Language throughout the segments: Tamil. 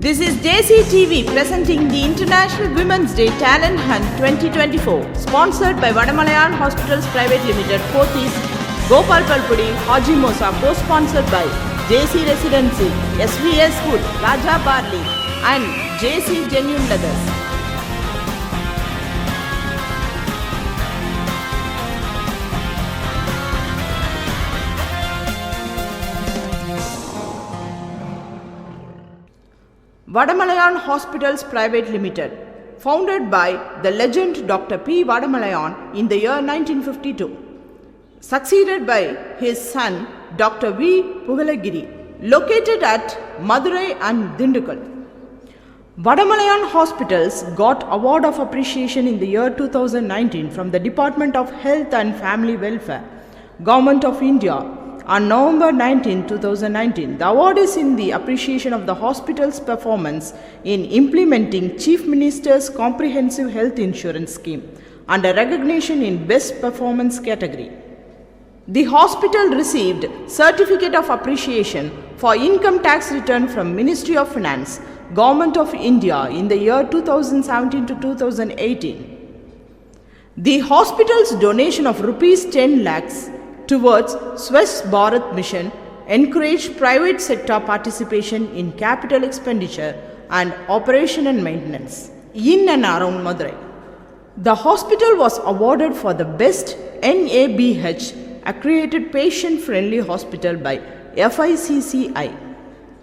This is JCTV presenting the International Women's Day Talent Hunt 2024, sponsored by Vadamalayan Hospitals Private Limited, Pothis, Gopal Palpudi, Haji Mosa, co-sponsored by JC Residency, SVS Wood, Raja Barley and JC Genuine Leathers. Vadamalayan Hospitals Private Limited, founded by the legend Dr. P. Vadamalayan in the year 1952, succeeded by his son Dr. V. Pugalagiri, located at Madurai and Dindigul. Vadamalayan Hospitals got Award of Appreciation in the year 2019 from the Department of Health and Family Welfare, Government of India, on November 19, 2019. The award is in the appreciation of the hospital's performance in implementing Chief Minister's Comprehensive Health Insurance Scheme and a recognition in Best Performance category. The hospital received Certificate of Appreciation for Income Tax Return from Ministry of Finance, Government of India in the year 2017 to 2018. The hospital's donation of Rs 10 lakhs towards Swachh Bharat Mission encouraged private sector participation in capital expenditure and operation and maintenance in and around Madurai. The hospital was awarded for the best NABH accredited patient-friendly hospital by FICCI.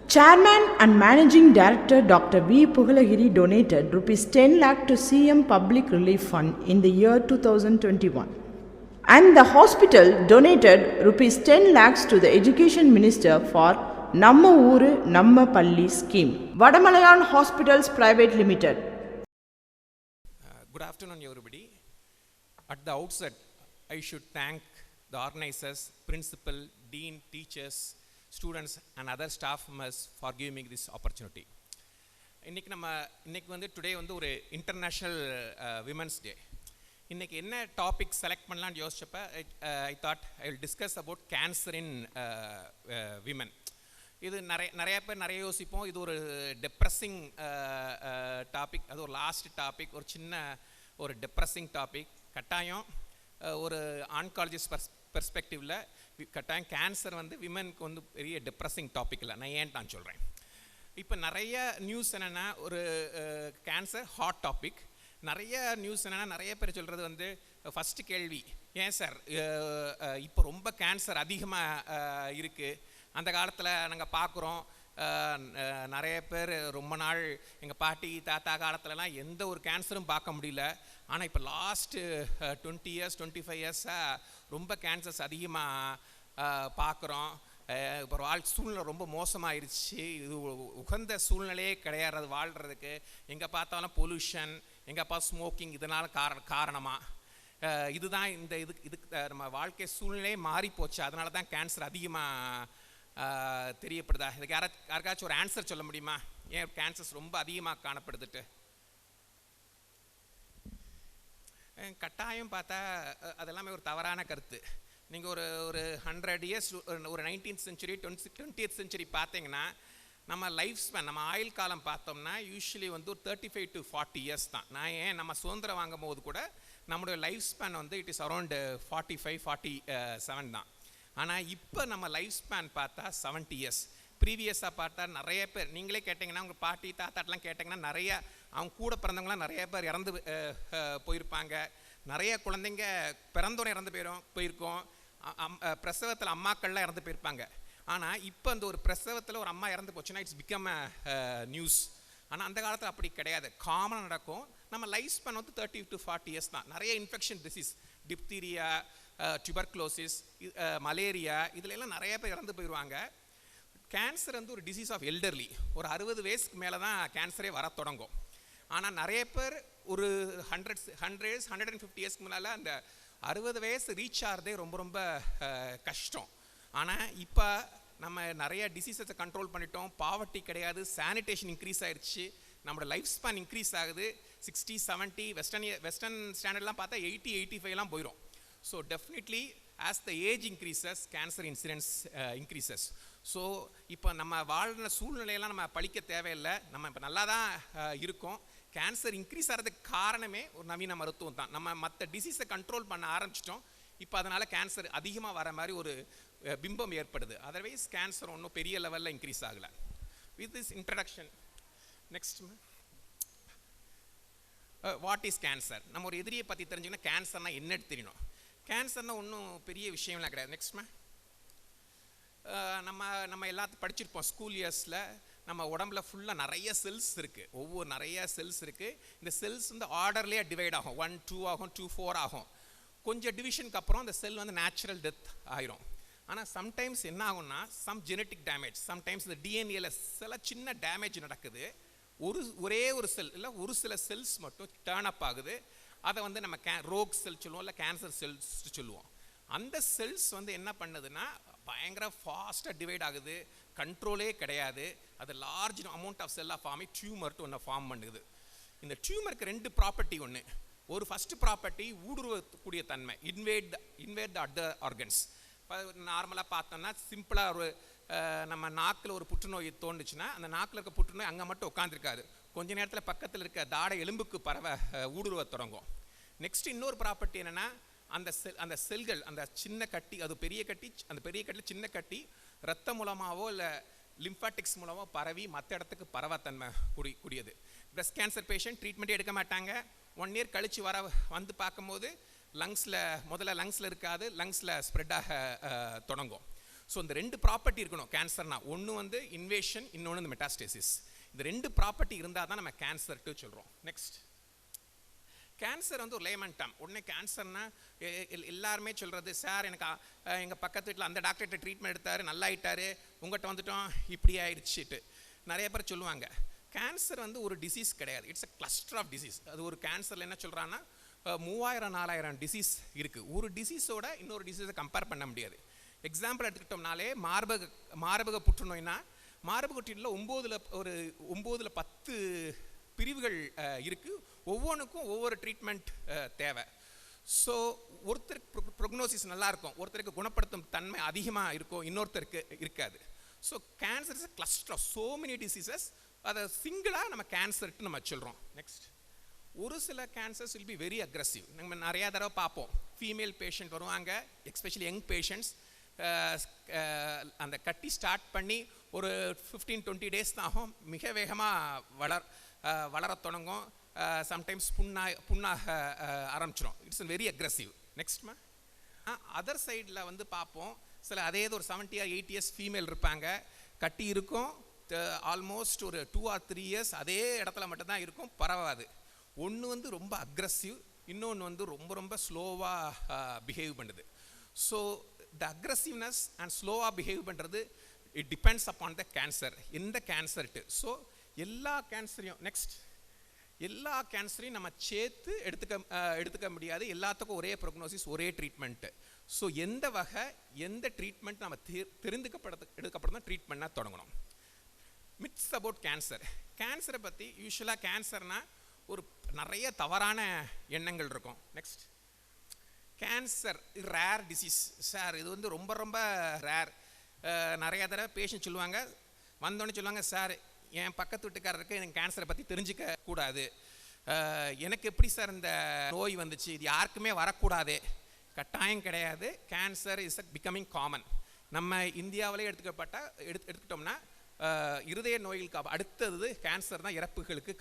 Chairman and Managing Director Dr. V. Pugalagiri donated Rs 10 lakh to CM Public Relief Fund in the year 2021. And the hospital donated Rs 10 lakhs to the Education Minister for Namma Ooru Namma Palli scheme. Vadamalayan Hospitals Private Limited. Good afternoon, everybody. At the outset, I should thank the organizers, principal, dean, teachers, students and other staff members for giving me this opportunity. Today வந்து ஒரு International Women's Day. இன்றைக்கி என்ன டாபிக் செலக்ட் பண்ணலான்னு யோசிச்சப்ப I thought I will discuss about cancer in women. இது நிறைய பேர் நிறைய யோசிப்போம், இது ஒரு டெப்ரெஸிங் டாபிக், அது ஒரு லாஸ்ட் டாபிக், ஒரு சின்ன ஒரு டெப்ரெஸிங் டாபிக். கட்டாயம் ஒரு ஆன்காலஜிஸ்ட் பெர்ஸ்பெக்டிவில் கட்டாயம் கேன்சர் வந்து விமனுக்கு வந்து பெரிய டெப்ரெஸிங் டாபிக் இல்லை. நான் சொல்கிறேன். இப்போ நிறைய நியூஸ் என்னென்னா ஒரு கேன்சர் ஹாட் டாபிக். நிறைய நியூஸ் என்னென்னா நிறைய பேர் சொல்கிறது வந்து ஃபஸ்ட்டு கேள்வி, ஏன் சார் இப்போ ரொம்ப கேன்சர் அதிகமாக இருக்குது? அந்த காலத்தில் நாங்கள் பார்க்குறோம் நிறைய பேர் ரொம்ப நாள் எங்கள் பாட்டி தாத்தா காலத்துலலாம் எந்த ஒரு கேன்சரும் பார்க்க முடியல. ஆனால் இப்போ லாஸ்ட்டு 20 இயர்ஸ் 25 இயர்ஸாக ரொம்ப கேன்சர்ஸ் அதிகமாக பார்க்குறோம். இப்போ சூழ்நிலை ரொம்ப மோசமாயிருச்சு. இது உகந்த சூழ்நிலையே கிடையாது வாழ்கிறதுக்கு. எங்கே பார்த்தாலும் பொல்யூஷன், எங்கேப்பா ஸ்மோக்கிங், இதனால் காரணமாக இதுதான் இதுக்கு நம்ம வாழ்க்கை சூழ்நிலையே மாறி போச்சு. அதனால தான் கேன்சர் அதிகமாக தெரியப்படுதா? இதுக்கு யாருக்காச்சும் ஒரு ஆன்சர் சொல்ல முடியுமா? ஏன் கேன்சர்ஸ் ரொம்ப அதிகமாக காணப்படுதுட்டு? கட்டாயம் பார்த்தா அதெல்லாமே ஒரு தவறான கருத்து. நீங்கள் ஒரு 100 இயர்ஸ், ஒரு 19th century 20th century பார்த்தீங்கன்னா நம்ம லைஃப் ஸ்பேன், நம்ம ஆயுள் காலம் பார்த்தோம்னா யூஸ்வலி வந்து ஒரு 35 to 40 இயர்ஸ் தான். நம்ம சுதந்திரம் வாங்கும் போது கூட நம்மளுடைய லைஃப் ஸ்பேன் வந்து இட் இஸ் அரௌண்ட் 45-47 தான். ஆனால் இப்போ நம்ம லைஃப் ஸ்பேன் பார்த்தா 70 இயர்ஸ். ப்ரீவியஸாக பார்த்தா நிறைய பேர், நீங்களே கேட்டிங்கன்னா உங்கள் பாட்டி தாத்தாட்டெலாம் கேட்டிங்கன்னா நிறைய அவங்க கூட பிறந்தவங்களாம் நிறைய பேர் இறந்து போயிருப்பாங்க. நிறைய குழந்தைங்க பிறந்தோன்னே இறந்து போயிருக்கோம். பிரசவத்தில் அம்மாக்கள்லாம் இறந்து போயிருப்பாங்க. ஆனால் இப்போ அந்த ஒரு பிரசவத்தில் ஒரு அம்மா இறந்து போச்சுன்னா இட்ஸ் பிகம் நியூஸ். ஆனால் அந்த காலத்தில் அப்படி கிடையாது, காமனாக நடக்கும். நம்ம லைஃப் ஸ்பேன் வந்து 30 to 40 இயர்ஸ் தான். நிறைய infection disease, diphtheria, tuberculosis, malaria, இதுலெல்லாம் நிறைய பேர் இறந்து போயிடுவாங்க. கேன்சர் வந்து ஒரு டிசீஸ் ஆஃப் எல்டர்லி. ஒரு 60 வயசுக்கு மேலே தான் கேன்சரே வர தொடங்கும். ஆனால் நிறைய பேர் ஒரு 150 இயர்ஸ்க்கு முன்னால் அந்த 60 வயசு ரீச் ஆகிறதே ரொம்ப ரொம்ப கஷ்டம். ஆனால் இப்போ நம்ம நிறைய டிசீஸஸை கண்ட்ரோல் பண்ணிட்டோம். பாவர்ட்டி கிடையாது, சானிடேஷன் இன்க்ரீஸ் ஆகிடுச்சு, நம்மளோட லைஃப் ஸ்பேன் இன்க்ரீஸ் ஆகுது. 60, 70, வெஸ்டர்ன் ஸ்டாண்டர்ட்லாம் பார்த்தா 80, 85 போயிடும். So definitely as the age increases, cancer incidents increases. So இப்போ நம்ம வாழ்கிற சூழ்நிலையெல்லாம் நம்ம பழிக்க தேவையில்லை. நம்ம இப்போ நல்லா தான் இருக்கோம். கேன்சர் இன்க்ரீஸ் ஆகிறதுக்கு காரணமே ஒரு நவீன மருத்துவம் தான். நம்ம மற்ற டிசீஸை கண்ட்ரோல் பண்ண ஆரம்பிச்சிட்டோம். இப்போ அதனால் கேன்சர் அதிகமாக வர மாதிரி ஒரு பிம்பம் ஏற்படுது. அதர்வைஸ் கேன்சர் ஒன்றும் பெரிய லெவலில் இன்க்ரீஸ் ஆகலை. With this introduction, next what is cancer? நம்ம ஒரு எதிரியை பற்றி தெரிஞ்சுக்கணும். கேன்சர்னால் என்னன்னு தெரியணும். கேன்சர்னால் ஒன்றும் பெரிய விஷயம்லாம் கிடையாது. நெக்ஸ்ட் நம்ம எல்லாத்தையும் படிச்சிருப்போம் ஸ்கூல் இயர்ஸில். நம்ம உடம்புல ஃபுல்லாக நிறைய செல்ஸ் இருக்குது. நிறைய செல்ஸ் இருக்குது. இந்த செல்ஸ் வந்து ஆர்டர்லேயே டிவைட் ஆகும். 1, 2 ஆகும், 2, 4 ஆகும். கொஞ்சம் டிவிஷனுக்கு அப்புறம் அந்த செல் வந்து நேச்சுரல் டெத் ஆயிரும். ஆனால் சம்டைம்ஸ் என்ன ஆகும்னா சம் ஜெனட்டிக் டேமேஜ், சம்டைம்ஸ் இந்த டிஎன்ஏல சில சின்ன டேமேஜ் நடக்குது. ஒரே ஒரு செல் இல்லை, ஒரு சில செல்ஸ் மட்டும் டேர்ன் அப் ஆகுது. அதை வந்து நம்ம ரோக் செல் சொல்லுவோம், இல்லை கேன்சர் செல்ஸ் சொல்லுவோம். அந்த செல்ஸ் வந்து என்ன பண்ணுதுன்னா பயங்கர ஃபாஸ்ட்டாக டிவைட் ஆகுது. கண்ட்ரோலே கிடையாது. அது லார்ஜ் அமௌண்ட் ஆஃப் செல்லாக ஃபார்ம் ஆகி டியூமர்ட்டு ஒன்று ஃபார்ம் பண்ணுது. இந்த டியூமருக்கு 2 ப்ராப்பர்ட்டி. ஒரு ஃபஸ்ட்டு ப்ராப்பர்ட்டி ஊடுருவக்கூடிய தன்மை, இன்வேட் த அதர் ஆர்கன்ஸ். இப்போ நார்மலாக பார்த்தோம்னா சிம்பிளாக ஒரு நம்ம நாக்கில் ஒரு புற்றுநோய் தோணுச்சுன்னா அந்த நாக்கில் இருக்க புற்றுநோய் அங்கே மட்டும் உட்காந்துருக்காது. கொஞ்ச நேரத்தில் பக்கத்தில் இருக்க தாடை எலும்புக்கு ஊடுருவ தொடங்கும். நெக்ஸ்ட் இன்னொரு ப்ராப்பர்ட்டி என்னென்னா அந்த செல்கள், அந்த சின்ன கட்டி, அது பெரிய கட்டி, அந்த பெரிய கட்டியில் சின்ன கட்டி ரத்தம் மூலமாகவோ இல்லை லிம்ஃபாட்டிக்ஸ் மூலமாக பரவி மற்ற இடத்துக்கு பரவத்தன்மை கூடியது. பிரஸ்ட் கேன்சர் பேஷண்ட் ட்ரீட்மெண்ட்டே எடுக்க மாட்டாங்க. 1 இயர் கழித்து வந்து பார்க்கும்போது முதல்ல லங்ஸில் இருக்காது, லங்ஸில் ஸ்ப்ரெட் ஆக தொடங்கும். ஸோ இந்த 2 ப்ராப்பர்ட்டி இருக்கணும் கேன்சர்னா. ஒன்று வந்து இன்வேஷன், இன்னொன்று இந்த மெட்டாஸ்டேசிஸ். இந்த 2 ப்ராப்பர்ட்டி இருந்தால் தான் நம்ம கேன்சர்ட்டு சொல்கிறோம். நெக்ஸ்ட், கேன்சர் வந்து ஒரு லேமன் டேர்ம். உடனே கேன்சர்னா எல்லாருமே சொல்கிறது, சார் எனக்கு எங்கள் பக்கத்து வீட்டில் அந்த டாக்டர்கிட்ட ட்ரீட்மெண்ட் எடுத்தார், நல்லா ஆகிட்டார், உங்கள்கிட்ட வந்துட்டோம் இப்படி ஆயிடுச்சுட்டு நிறைய பேர் சொல்லுவாங்க. கேன்சர் வந்து ஒரு டிசீஸ் கிடையாது. It's a cluster of disease. அது ஒரு கேன்சரில் என்ன சொல்கிறான்னா 3000-4000 டிசீஸ் இருக்குது. ஒரு டிசீஸோட இன்னொரு டிசீஸை கம்பேர் பண்ண முடியாது. எக்ஸாம்பிள் எடுத்துக்கிட்டோம்னாலே மார்பக புற்றுநோய்னா மார்பக புற்றுநோயில் 9ல் 10 பிரிவுகள் இருக்குது. ஒவ்வொன்றுக்கும் ஒவ்வொரு ட்ரீட்மெண்ட் தேவை. ஸோ ஒருத்தருக்கு ப்ரொக்னோசிஸ் நல்லாயிருக்கும், ஒருத்தருக்கு குணப்படுத்தும் தன்மை அதிகமாக இருக்கும், இன்னொருத்தருக்கு இருக்காது. So cancer is a cluster of so many diseases. அதை சிங்கிளாக நம்ம கேன்சர்ட்டு நம்ம சொல்கிறோம். நெக்ஸ்ட், ஒரு சில cancers will be very aggressive. நம்ம நிறையா தடவை பார்ப்போம். ஃபீமேல் பேஷண்ட் வருவாங்க, எஸ்பெஷலி யங் பேஷண்ட்ஸ். அந்த கட்டி ஸ்டார்ட் பண்ணி ஒரு 15-20 டேஸ் தான் ஆகும். மிக வேகமாக வளர தொடங்கும். சம்டைம்ஸ் புண்ணாக ஆரம்பிச்சிடும். It's very aggressive. நெக்ஸ்ட்மா, அதர் சைடில் வந்து பார்ப்போம். அதே ஒரு 70 or 80 years ஃபீமேல் இருப்பாங்க. கட்டி இருக்கும், ஆல்மோஸ்ட் ஒரு 2 or 3 years அதே இடத்துல மட்டும்தான் இருக்கும், பரவாது. ஒன்று வந்து ரொம்ப அக்ரெசிவ், இன்னொன்று வந்து ரொம்ப ஸ்லோவாக பிஹேவ் பண்ணுது. ஸோ த அக்ரெசிவ்னஸ் அண்ட் ஸ்லோவாக பிஹேவ் பண்ணுறது it depends upon the cancer. எந்த கேன்சர்ட்டு. ஸோ எல்லா கேன்சரையும் நம்ம சேர்த்து எடுத்துக்க முடியாது. எல்லாத்துக்கும் ஒரே ப்ரோக்னோசிஸ், ஒரே ட்ரீட்மெண்ட்டு. ஸோ எந்த ட்ரீட்மெண்ட் நம்ம எடுக்கப்படுறதும் தான் ட்ரீட்மெண்ட்டாக தொடங்கணும். Myths about cancer. கேன்சரை பற்றி யூஸ்வலாக கேன்சர்னால் ஒரு நிறைய தவறான எண்ணங்கள் இருக்கும். Next, cancer rare disease. Sir இது வந்து ரொம்ப ரேர். நிறைய தடவை பேஷண்ட் சொல்லுவாங்க, வந்தோடனே சொல்லுவாங்க, சார் என் பக்கத்து வீட்டுக்காரருக்கு எனக்கு கேன்சரை பற்றி தெரிஞ்சிக்க கூடாது, எனக்கு எப்படி சார் இந்த நோய் வந்துச்சு, இது யாருக்குமே வரக்கூடாது. கட்டாயம் கிடையாது. Cancer is becoming common. நம்ம இந்தியாவிலே எடுத்துக்கிட்டோம்னா இருதய நோய்களுக்கு அடுத்தது கேன்சர் தான் இறப்புகளுக்கு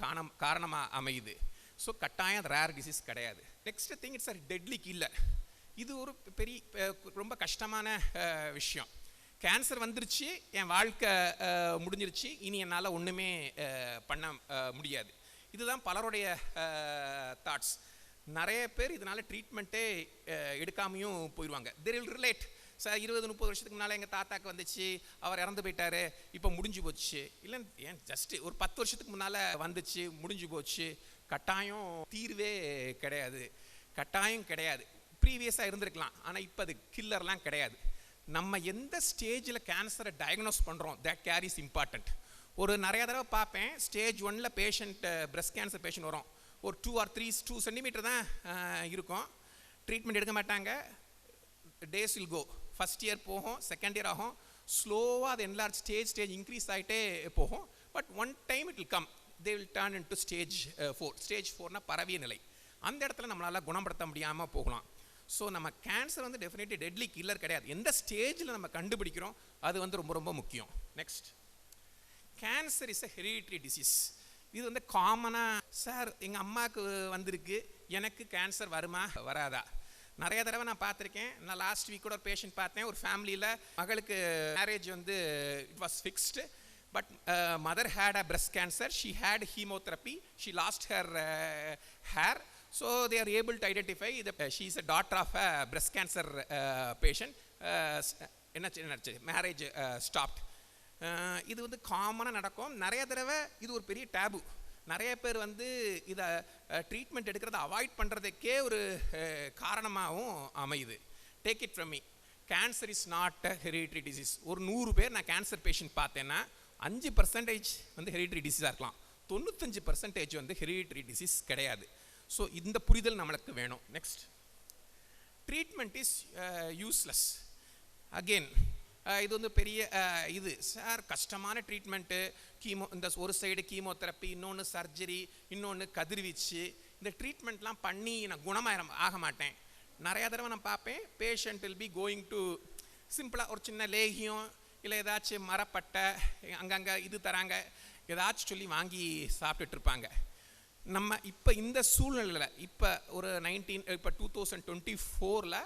காரணமாக அமையுது. ஸோ கட்டாயம் ரேர் டிசீஸ் கிடையாது. Next thing, it's a deadly killer. இது ஒரு ரொம்ப கஷ்டமான விஷயம். கேன்சர் வந்துருச்சு, என் வாழ்க்கை முடிஞ்சிருச்சு, இனி என்னால் ஒன்றுமே பண்ண முடியாது. இதுதான் பலருடைய தாட்ஸ். நிறைய பேர் இதனால் ட்ரீட்மெண்ட்டே எடுக்காமையும் போயிடுவாங்க. தெர் வில் ரிலேட், சார் 20-30 வருஷத்துக்கு முன்னால் எங்கள் தாத்தாக்கு வந்துச்சு, அவர் இறந்து போயிட்டார், இப்போ முடிஞ்சு போச்சு. இல்லை, ஏன் ஜஸ்ட்டு ஒரு 10 வருஷத்துக்கு முன்னால் வந்துச்சு, முடிஞ்சு போச்சு. கட்டாயம் தீர்வே கிடையாது. ப்ரீவியஸாக இருந்திருக்கலாம், ஆனால் இப்போ அது கில்லர்லாம் கிடையாது. நம்ம எந்த ஸ்டேஜில் கேன்சரை டயக்னோஸ் பண்ணுறோம், தட் கேர் இஸ் இம்பார்ட்டண்ட். ஒரு நிறைய தடவை பார்ப்பேன், ஸ்டேஜ் 1ல் பேஷண்ட், பிரஸ்ட் கேன்சர் பேஷண்ட் வரும், ஒரு 2 or 2 சென்டிமீட்டர் தான் இருக்கும், ட்ரீட்மெண்ட் எடுக்க மாட்டாங்க. Days will go, first year போகும், செகண்ட் இயர் ஆகும். ஸ்லோவாக அது என்லார்ஜ் ஸ்டேஜ் இன்க்ரீஸ் ஆகிட்டே போகும். But one time it will come, they will turn in to stage 4. Stage 4னா பரவிய நிலை. அந்த இடத்துல நம்மளால் குணப்படுத்த முடியாமல் போகலாம். ஸோ நம்ம கேன்சர் வந்து டெஃபினெட்லி டெட்லி கில்லர் கிடையாது. எந்த ஸ்டேஜில் நம்ம கண்டுபிடிக்கிறோம் அது வந்து ரொம்ப ரொம்ப முக்கியம். Next, cancer is a hereditary disease. இது வந்து காமனாக, சார் எங்கள் அம்மாவுக்கு வந்திருக்கு, எனக்கு கேன்சர் வருமா வராதா? நிறைய தடவை நான் பார்த்துருக்கேன். நான் லாஸ்ட் வீக் கூட ஒரு பேஷண்ட் பார்த்தேன். ஒரு ஃபேமிலியில் மகளுக்கு மேரேஜ் வந்து it was fixed, but mother had a breast cancer. She had chemotherapy. She lost her hair. So they are able to identify she is a daughter of a breast cancer patient. என்னாச்சு, மேரேஜ் ஸ்டாப்ட். இது வந்து காமனாக நடக்கும். நிறைய தடவை இது ஒரு பெரிய டேபு. நிறைய பேர் வந்து இதை ட்ரீட்மெண்ட் எடுக்கிறத அவாய்ட் பண்ணுறதுக்கே ஒரு காரணமாகவும் அமையுது. Take it from me, cancer is not a hereditary disease. ஒரு 100 பேர் நான் கேன்சர் பேஷண்ட் பார்த்தேன்னா 5% வந்து ஹெரிடிட்டரி டிசீஸாக இருக்கலாம், 95% வந்து ஹெரிடிட்டரி டிசீஸ் கிடையாது. ஸோ இந்த புரிதல் நம்மளுக்கு வேணும். Next, treatment is useless. Again இது வந்து பெரிய இது, சார் கஷ்டமான ட்ரீட்மெண்ட்டு, கீமோ, இந்த ஒரு சைடு கீமோதெரப்பி, இன்னொன்று சர்ஜரி, இன்னொன்று கதிர்வீச்சு, இந்த ட்ரீட்மெண்ட்லாம் பண்ணி நான் ஆக மாட்டேன். நிறையா தடவை நான் பார்ப்பேன், patient will be going to சிம்பிளாக ஒரு சின்ன லேகியம் இல்லை ஏதாச்சும் மரப்பட்டை அங்கங்கே இது தராங்க, ஏதாச்சும் சொல்லி வாங்கி சாப்பிட்டுட்டு இருப்பாங்க. நம்ம இப்போ இந்த சூழ்நிலையில் இப்போ ஒரு 2024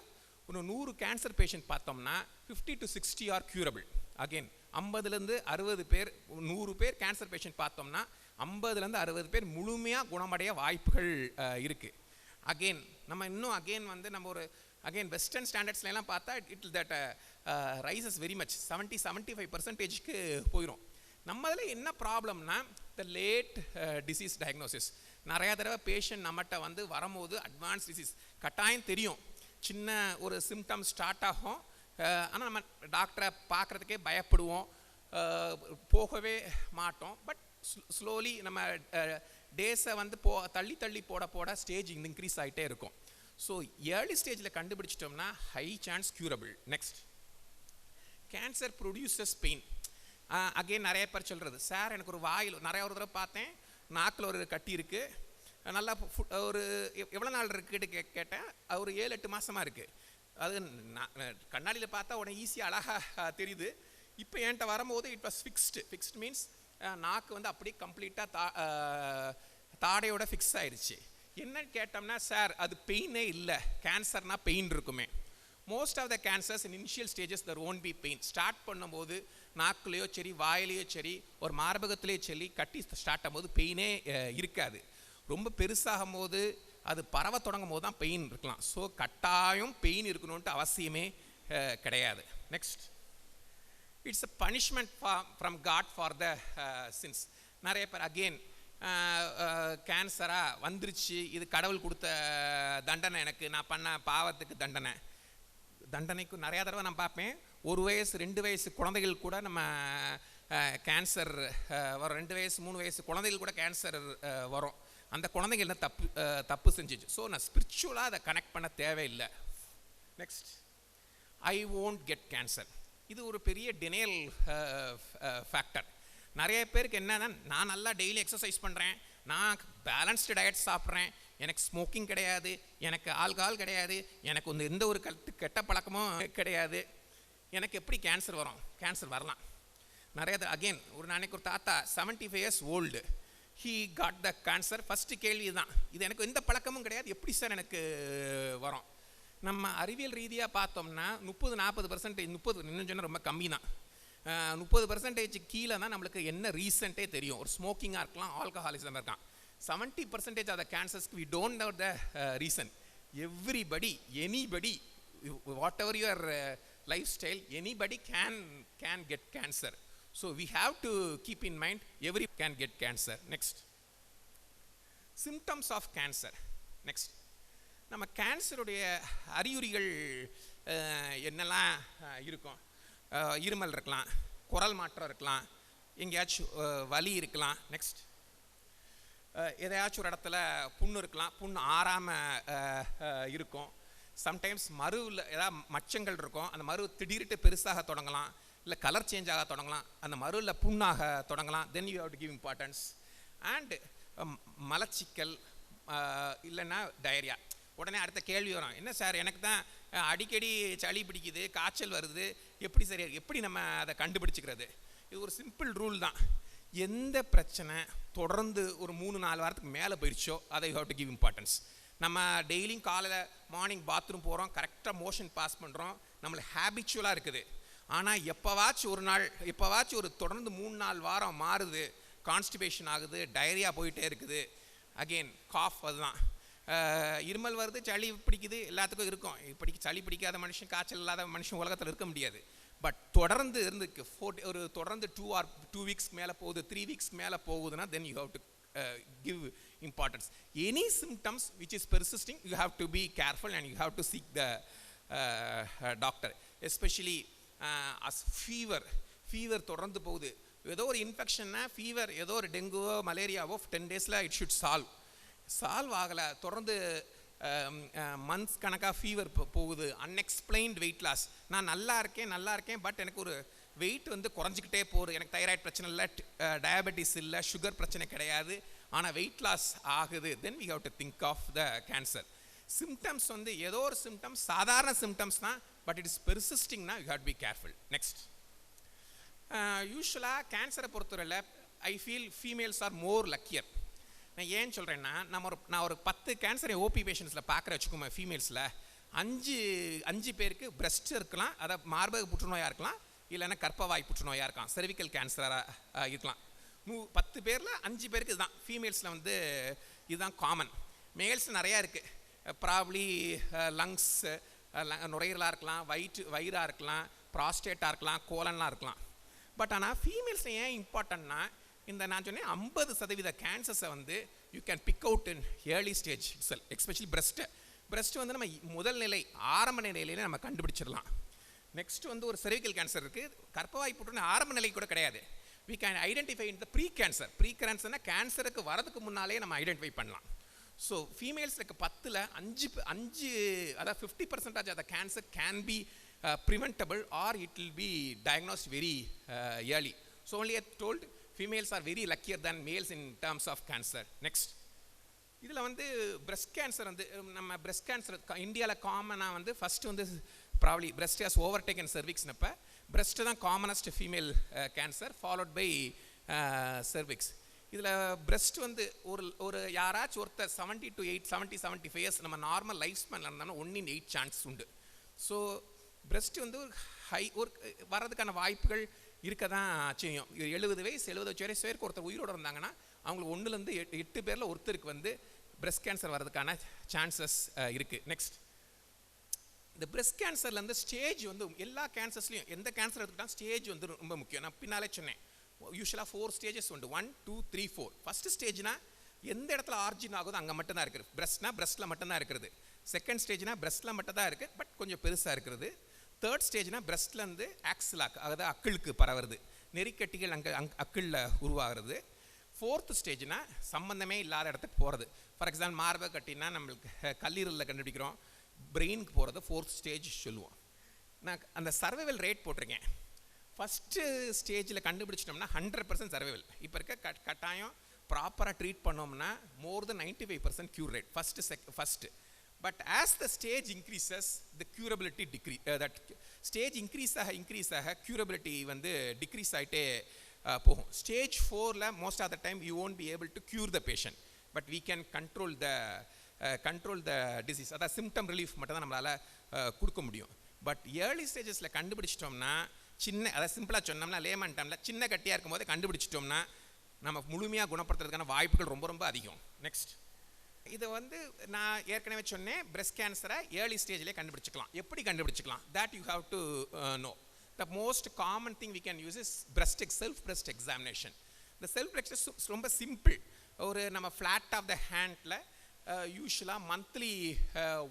ஒரு 100 கேன்சர் பேஷண்ட் பார்த்தோம்னா 50 to 60 ஆர் க்யூரபிள். அகெயின் 50லேருந்து 60 பேர், 100 பேர் கேன்சர் பேஷண்ட் பார்த்தோம்னா 50லேருந்து 60 பேர் முழுமையாக குணமடைய வாய்ப்புகள் இருக்குது. அகெயின் நம்ம இன்னும் வந்து நம்ம ஒரு வெஸ்டர்ன் ஸ்டாண்டர்ட்ஸ்லாம் பார்த்தா it that rises very much, 70-75%க்கு போயிடும். நம்ம அதில் என்ன ப்ராப்ளம்னா த லேட் டிசீஸ் டயக்னோசிஸ். நிறையா தடவை பேஷண்ட் நம்மகிட்ட வந்து வரும்போது அட்வான்ஸ் டிசீஸ் கட்டாயம் தெரியும். சின்ன ஒரு சிம்டம் ஸ்டார்ட் ஆகும், ஆனால் நம்ம டாக்டரை பார்க்குறதுக்கே பயப்படுவோம், போகவே மாட்டோம். பட் ஸ்லோலி நம்ம டேஸை வந்து தள்ளி போட ஸ்டேஜ் இன்க்ரீஸ் ஆகிட்டே இருக்கும். ஸோ ஏர்லி ஸ்டேஜில் கண்டுபிடிச்சிட்டோம்னா high chance curable. Next, cancer produces pain. Again நிறைய பேர் சொல்கிறது, சார் எனக்கு ஒரு வாயில் ஒரு தடவை பார்த்தேன், நாக்கில் ஒரு கட்டி இருக்குது, நல்லா ஒரு எவ்வளோ நாள் இருக்குன்னு கேட்டேன், ஒரு 7-8 மாதமாக இருக்குது. அது கண்ணாடியில் பார்த்தா உடனே ஈஸியாக அழகாக தெரியுது. இப்போ என்கிட்ட வரும்போது இட் வாஸ் ஃபிக்ஸ்டு மீன்ஸ் நாக்கு வந்து அப்படியே கம்ப்ளீட்டாக தாடையோட ஃபிக்ஸ் ஆயிடுச்சு. என்னன்னு கேட்டோம்னா, சார் அது பெயினே இல்லை, கேன்சர்னால் பெயின் இருக்குமே. Most of the cancers in initial stages there won't be pain. Start பண்ணும்போது நாக்குலேயோ சரி, வாயிலையோ சரி, ஒரு மார்பகத்திலேயோ சரி கட்டி ஸ்டார்ட் ஆகும்போது பெயினே இருக்காது. ரொம்ப பெருசாகும் போது அது பரவ தொடங்கும் போது தான் பெயின் இருக்கலாம். ஸோ கட்டாயம் பெயின் இருக்கணுன்ட்டு அவசியமே கிடையாது. Next, it's a punishment from God for the sins. நிறைய பேர் அகெயின் கேன்சராக வந்துருச்சு, இது கடவுள் கொடுத்த தண்டனை, எனக்கு நான் பண்ண பாவத்துக்கு தண்டனைக்கு நிறையா தடவை நான் பார்ப்பேன். 1 வயசு 2 வயசு குழந்தைகள் கூட நம்ம கேன்சர் வரும், 2 வயசு 3 வயசு குழந்தைகள் கூட கேன்சர் வரும். அந்த குழந்தைகள் என்ன தப்பு செஞ்சிச்சு. ஸோ நான் ஸ்பிரிச்சுவலாக அதை கனெக்ட் பண்ண தேவையில்லை. Next, I won't get cancer. இது ஒரு பெரிய டினையல் ஃபேக்டர். நிறைய பேருக்கு என்னன்னா, நான் நல்லா டெய்லி எக்ஸசைஸ் பண்ணுறேன், நான் பேலன்ஸ்டு டயட் சாப்பிட்றேன், எனக்கு ஸ்மோக்கிங் கிடையாது, எனக்கு ஆல்கஹால் கிடையாது, எனக்கு வந்து எந்த ஒரு கெட்ட பழக்கமும் கிடையாது, எனக்கு எப்படி கேன்சர் வரும்? கேன்சர் வரலாம். நிறைய அகெயின் நாளைக்கு ஒரு தாத்தா 75 years old, he got the cancer. First கேள்வி தான், இது எனக்கு எந்த பழக்கமும் கிடையாது, எப்படி சார் எனக்கு வரும்? நம்ம அறிவியல் ரீதியாக பார்த்தோம்னா 30-40%, 30 இன்னும் சொன்னால் ரொம்ப கம்மி தான், 30% கீழே தான் நம்மளுக்கு என்ன ரீசன்ட்டே தெரியும். ஒரு ஸ்மோக்கிங்காக இருக்கலாம், ஆல்கஹாலிசம் இருக்கலாம். 70% of the cancers we don't know the reason. Everybody, anybody, whatever your lifestyle, anybody can get cancer. So we have to keep in mind every can get cancer. Next, symptoms of cancer. Next, நம்ம கேன்சருடைய அறிகுறிகள் என்னெல்லாம் இருக்கும்? இருமல் இருக்கலாம், குரல் மாற்றம் இருக்கலாம், எங்கேயாச்சும் வலி இருக்கலாம். நெக்ஸ்ட், எதையாச்சும் ஒரு இடத்துல புண்ணு இருக்கலாம், புண்ணு ஆறாமல் இருக்கும். சம்டைம்ஸ் மருவில் ஏதாவது மச்சங்கள் இருக்கும், அந்த மரு திடீர்ட்டு பெருசாக தொடங்கலாம். இல்லை கலர் சேஞ்ச் ஆக தொடங்கலாம், அந்த மருவில் புண்ணாக தொடங்கலாம். Then you have to give importance. And மலச்சிக்கல் இல்லைன்னா டயரியா. உடனே அடுத்த கேள்வி வரும், என்ன சார் எனக்கு தான் அடிக்கடி சளி பிடிக்குது, காய்ச்சல் வருது, எப்படி சரியா எப்படி நம்ம அதை கண்டுபிடிச்சிக்கிறது? இது ஒரு சிம்பிள் ரூல் தான். எந்த பிரச்சனை தொடர்ந்து ஒரு 3-4 வாரத்துக்கு மேலே போயிடுச்சோ அதை you have to give importance. நம்ம டெய்லியும் காலையில் மார்னிங் பாத்ரூம் போகிறோம், கரெக்டாக மோஷன் பாஸ் பண்ணுறோம், நம்மளுக்கு ஹேபிச்சுவலாக இருக்குது. ஆனால் எப்போவாச்சும் ஒரு நாள், எப்போவாச்சும் ஒரு தொடர்ந்து 3-4 வாரம் மாறுது, கான்ஸ்டிபேஷன் ஆகுது, டயரியா போயிட்டே இருக்குது, அகெயின் காஃப், அதுதான் இருமல் வருது, சளி பிடிக்குது, எல்லாத்துக்கும் இருக்கும். இப்படி சளி பிடிக்காத மனுஷன், காய்ச்சல் இல்லாத மனுஷன் உலகத்தில் இருக்க முடியாது. பட் தொடர்ந்து இருந்துக்கு ஒரு தொடர்ந்து 2 வீக்ஸ் மேலே போகுது, 3 வீக்ஸ் மேலே போகுதுன்னா then you have to give importance. Any symptoms which is persisting, you have to be careful and you have to seek the doctor. Especially as fever தொடர்ந்து போகுது, ஏதோ ஒரு இன்ஃபெக்ஷன்னா ஃபீவர், ஏதோ ஒரு டெங்குவோ மலேரியாவோ 10 டேஸில் இட் ஷுட் சால்வ் ஆகலை, தொடர்ந்து மந்த்ஸ் கணக்காக ஃபீவர் போகுது, அன்எக்ஸ்பிளைன்ட் வெயிட் லாஸ். நான் நல்லா இருக்கேன் பட் எனக்கு ஒரு வெயிட் வந்து குறைஞ்சிக்கிட்டே போகுது, எனக்கு தைராய்டு பிரச்சனை இல்லை, டயபெட்டிஸ் இல்லை, சுகர் பிரச்சனை கிடையாது, ஆனால் வெயிட் லாஸ் ஆகுது, then we have to think of the cancer. Symptoms வந்து ஏதோ ஒரு சிம்டம்ஸ் சாதாரண சிம்டம்ஸ் தான், பட் இட் இஸ் பெர்சிஸ்டிங்னா you have to be careful. Next, யூஸ்வலாக கேன்சரை பொறுத்தவரையில் I feel females are more luckier. நான் ஏன் சொல்கிறேன்னா, நான் ஒரு 10 கேன்சர் ஓபி பேஷண்ட்ஸில் பார்க்குற வச்சுக்கோங்க, ஃபீமேல்ஸில் 5 பேருக்கு பிரஸ்ட் இருக்கலாம், அதாவது மார்பக புற்றுநோயாக இருக்கலாம், இல்லைன்னா கர்ப்பவாய் புற்றுநோயாக இருக்கலாம், செர்விக்கல் கேன்சராக இருக்கலாம். 10 பேரில் 5 பேருக்கு இதுதான். ஃபீமேல்ஸில் வந்து இதுதான் காமன். மேல்ஸ் நிறையா இருக்குது, ப்ராப்ளி லங்ஸ், நுரையீரலாக இருக்கலாம், வயிறாக இருக்கலாம், ப்ராஸ்டேட்டாக இருக்கலாம், கோலன்லாம் இருக்கலாம். பட் ஆனால் ஃபீமேல்ஸ் ஏன் இம்பார்ட்டன்னா, இந்த நான் சொன்னேன் 50% கேன்சர்ஸை வந்து you can big out in early stage itself. Especially breast வந்து நம்ம முதல் நிலை, ஆரம்ப நிலையிலே நம்ம கண்டுபிடிச்சிடலாம். நெக்ஸ்ட் வந்து ஒரு செர்விக்கல் கேன்சர் இருக்குது, கர்ப்பவாய் புற்றுநோய் ஆரம்ப நிலை கூட கிடையாது. we can identify in the pre-cancer கேன்சருக்கு வரதுக்கு முன்னாலே நம்ம ஐடென்டிஃபை பண்ணலாம். ஸோ ஃபீமேல்ஸுக்கு 10ல் 5 அதாவது 50% of the cancer can be preventable or it will be diagnosed very early. So only I told females are very luckier than males in terms of cancer. Next, இதில் வந்து breast cancer வந்து நம்ம breast cancer இந்தியாவில் காமனாக வந்து ஃபஸ்ட்டு வந்து probably breast has overtaken cervix நப்ப breast தான் commonest female cancer followed by cervix. இதில் breast வந்து ஒரு யாராச்சும் ஒருத்தர் 70-75 இயர்ஸ் நம்ம நார்மல் லைஃப் ஸ்பேனில் இருந்தாலும் 1 in 8 சான்ஸ் உண்டு. ஸோ breast வந்து ஒரு வர்றதுக்கான வாய்ப்புகள் இருக்க தான் செய்யும். 70 வயசு வரைக்கும் ஒருத்தர் உயிரோடு இருந்தாங்கன்னா அவங்களுக்கு 1லேருந்து 8 பேரில் ஒருத்தருக்கு வந்து breast கேன்சர் வர்றதுக்கான சான்சஸ் இருக்குது. நெக்ஸ்ட், இந்த breast கேன்சர்லேருந்து ஸ்டேஜ் வந்து எல்லா கேன்சர்ஸ்லையும் எந்த கேன்சர் எடுத்துக்கிட்டால் ஸ்டேஜ் வந்து ரொம்ப முக்கியம். நான் பின்னாலே சொன்னேன், யூஸ்வலாக 4 ஸ்டேஜஸ் உண்டு, 1, 2, 3, 4. ஃபஸ்ட்டு ஸ்டேஜ்னா எந்த இடத்துல ஆர்ஜின் ஆகுதோ அங்கே மட்டும்தான் இருக்குது, பிரஸ்ட்னா பிரஸ்ட்டில் மட்டும்தான் இருக்கிறது. செகண்ட் ஸ்டேஜ்னா பிரஸ்ட்டில் மட்டும் தான் இருக்குது, பட் கொஞ்சம் பெருசாக இருக்கிறது. தேர்ட் ஸ்டேஜ்னா பிரஸ்ட்லேருந்து ஆக்சிலாக், அதாவது அக்கிளுக்கு பரவுறது, நெறிக்கட்டிகள் அங்கே அக்கிளில் உருவாகிறது. ஃபோர்த்து ஸ்டேஜ்னா சம்மந்தமே இல்லாத இடத்துக்கு போகிறது. ஃபார் எக்ஸாம்பிள் மார்பக கட்டினா நம்மளுக்கு கல்லீரலில் கண்டுபிடிக்கிறோம், பிரெயினுக்கு போகிறது 4th ஸ்டேஜ் சொல்லுவோம். நான் அந்த சர்வைவல் ரேட் போட்டிருக்கேன். ஃபஸ்ட்டு ஸ்டேஜில் கண்டுபிடிச்சிட்டோம்னா 100% சர்வைவல். இப்போ இருக்க கட்டாயம் ப்ராப்பராக ட்ரீட் பண்ணோம்னா more then 95% cure rate first. But as the stage increases the curability that stage increase ஆக க்யூரபிலிட்டி வந்து டிக்ரீஸ் ஆகிட்டே போகும். ஸ்டேஜ் 4ல் most of the time you won't be able to cure the patient, but we can control the disease. அதாவது சிம்டம் ரிலீஃப் மட்டும் தான் நம்மளால் கொடுக்க முடியும். பட் ஏர்லி ஸ்டேஜஸில் கண்டுபிடிச்சிட்டோம்னா அதாவது சிம்பிளாக சொன்னோம்னா லேமன் டைமில் சின்ன கட்டியாக இருக்கும் போதே கண்டுபிடிச்சிட்டோம்னா நம்ம முழுமையாக குணப்படுத்துறதுக்கான வாய்ப்புகள் ரொம்ப ரொம்ப அதிகம். நெக்ஸ்ட், இதை வந்து நான் ஏற்கனவே சொன்னேன், breast கேன்சரை ஏர்லி ஸ்டேஜ்லேயே கண்டுபிடிச்சிக்கலாம். எப்படி கண்டுபிடிச்சிக்கலாம்? that you have to know. The most common thing we can use is self breast examination. The self breast ரொம்ப சிம்பிள். ஒரு நம்ம flat of the handல யூஸ்வலாக monthly